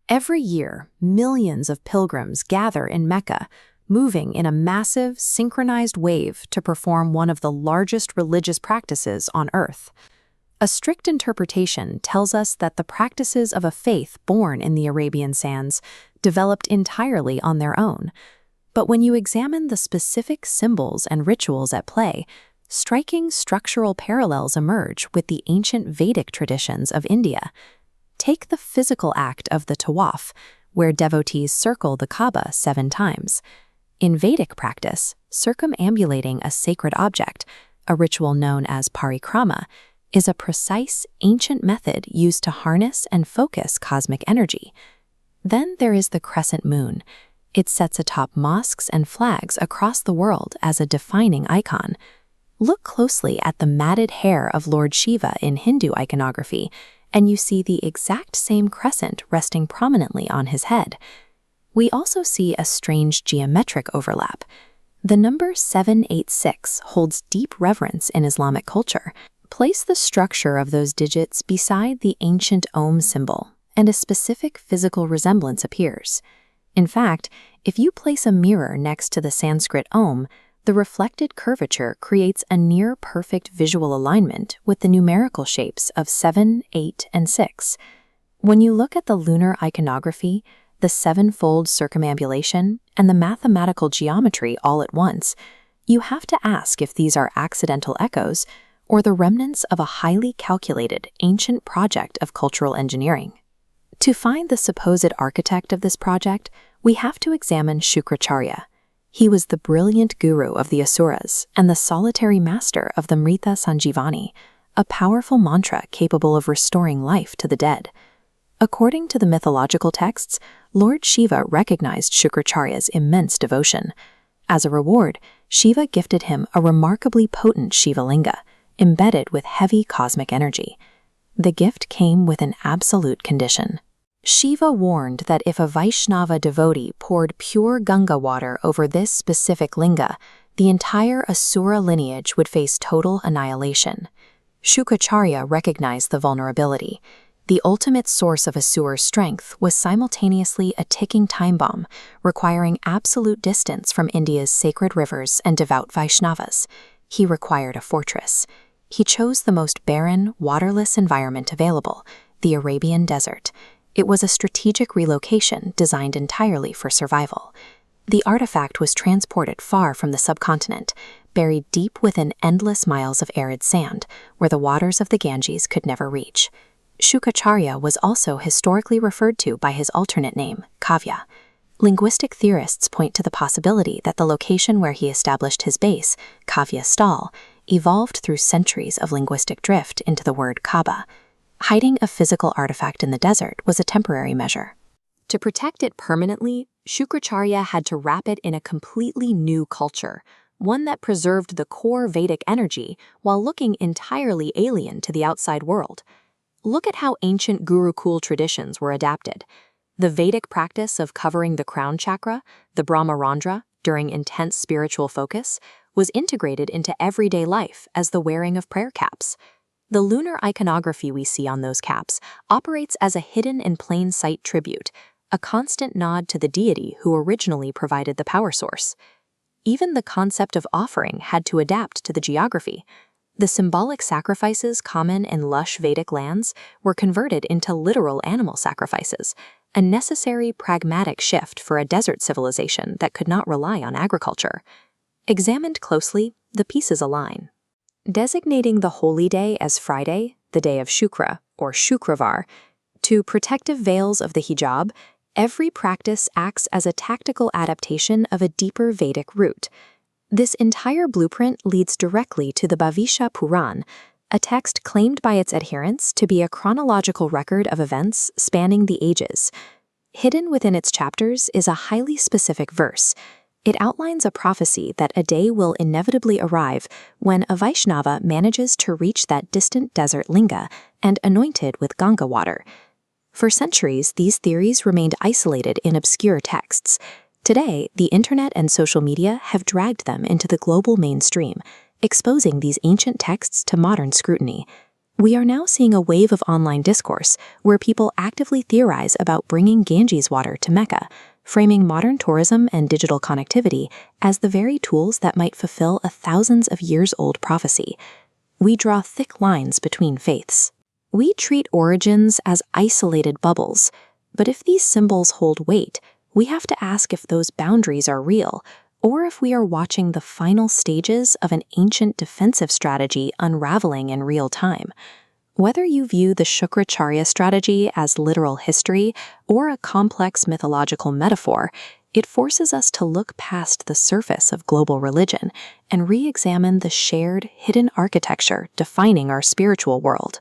Every year, millions of pilgrims gather in Mecca, moving in a massive, synchronized wave to perform one of the largest religious practices on earth. A strict interpretation tells us that the practices of a faith born in the Arabian sands developed entirely on their own. But when you examine the specific symbols and rituals at play, striking structural parallels emerge with the ancient Vedic traditions of India. Take the physical act of the tawaf, where devotees circle the Kaaba 7 times. In Vedic practice, circumambulating a sacred object, a ritual known as parikrama, is a precise, ancient method used to harness and focus cosmic energy. Then there is the crescent moon. It sets atop mosques and flags across the world as a defining icon. Look closely at the matted hair of Lord Shiva in Hindu iconography, and you see the exact same crescent resting prominently on his head. We also see a strange geometric overlap. The number 786 holds deep reverence in Islamic culture. Place the structure of those digits beside the ancient Om symbol, and a specific physical resemblance appears. In fact, if you place a mirror next to the Sanskrit Om, the reflected curvature creates a near-perfect visual alignment with the numerical shapes of 7, 8, and 6. When you look at the lunar iconography, the 7-fold circumambulation, and the mathematical geometry all at once, you have to ask if these are accidental echoes or the remnants of a highly calculated, ancient project of cultural engineering. To find the supposed architect of this project, we have to examine Shukracharya. He was the brilliant guru of the Asuras and the solitary master of the Mrita Sanjivani, a powerful mantra capable of restoring life to the dead. According to the mythological texts, Lord Shiva recognized Shukracharya's immense devotion. As a reward, Shiva gifted him a remarkably potent Shivalinga, embedded with heavy cosmic energy. The gift came with an absolute condition. Shiva warned that if a Vaishnava devotee poured pure Ganga water over this specific linga, the entire Asura lineage would face total annihilation. Shukracharya recognized the vulnerability. The ultimate source of Asura's strength was simultaneously a ticking time bomb, requiring absolute distance from India's sacred rivers and devout Vaishnavas. He required a fortress. He chose the most barren, waterless environment available, the Arabian desert. It was a strategic relocation designed entirely for survival. The artifact was transported far from the subcontinent, buried deep within endless miles of arid sand, where the waters of the Ganges could never reach. Shukracharya was also historically referred to by his alternate name, Kavya. Linguistic theorists point to the possibility that the location where he established his base, Kavya Stal, evolved through centuries of linguistic drift into the word Kaaba. Hiding a physical artifact in the desert was a temporary measure. To protect it permanently, Shukracharya had to wrap it in a completely new culture, one that preserved the core Vedic energy while looking entirely alien to the outside world. Look at how ancient Gurukul traditions were adapted. The Vedic practice of covering the crown chakra, the Brahmarandra, during intense spiritual focus, was integrated into everyday life as the wearing of prayer caps. The lunar iconography we see on those caps operates as a hidden in plain sight tribute, a constant nod to the deity who originally provided the power source. Even the concept of offering had to adapt to the geography. The symbolic sacrifices common in lush Vedic lands were converted into literal animal sacrifices, a necessary pragmatic shift for a desert civilization that could not rely on agriculture. Examined closely, the pieces align. Designating the holy day as Friday, the day of Shukra, or Shukravar, to protective veils of the hijab, every practice acts as a tactical adaptation of a deeper Vedic root. This entire blueprint leads directly to the Bhavisha Puran, a text claimed by its adherents to be a chronological record of events spanning the ages. Hidden within its chapters is a highly specific verse. It outlines a prophecy that a day will inevitably arrive when a Vaishnava manages to reach that distant desert linga and anoint it with Ganga water. For centuries, these theories remained isolated in obscure texts. Today, the internet and social media have dragged them into the global mainstream, exposing these ancient texts to modern scrutiny. We are now seeing a wave of online discourse where people actively theorize about bringing Ganges water to Mecca, framing modern tourism and digital connectivity as the very tools that might fulfill a thousands of years old prophecy. We draw thick lines between faiths. We treat origins as isolated bubbles, but if these symbols hold weight, we have to ask if those boundaries are real, or if we are watching the final stages of an ancient defensive strategy unraveling in real time. Whether you view the Shukracharya strategy as literal history or a complex mythological metaphor, it forces us to look past the surface of global religion and re-examine the shared, hidden architecture defining our spiritual world.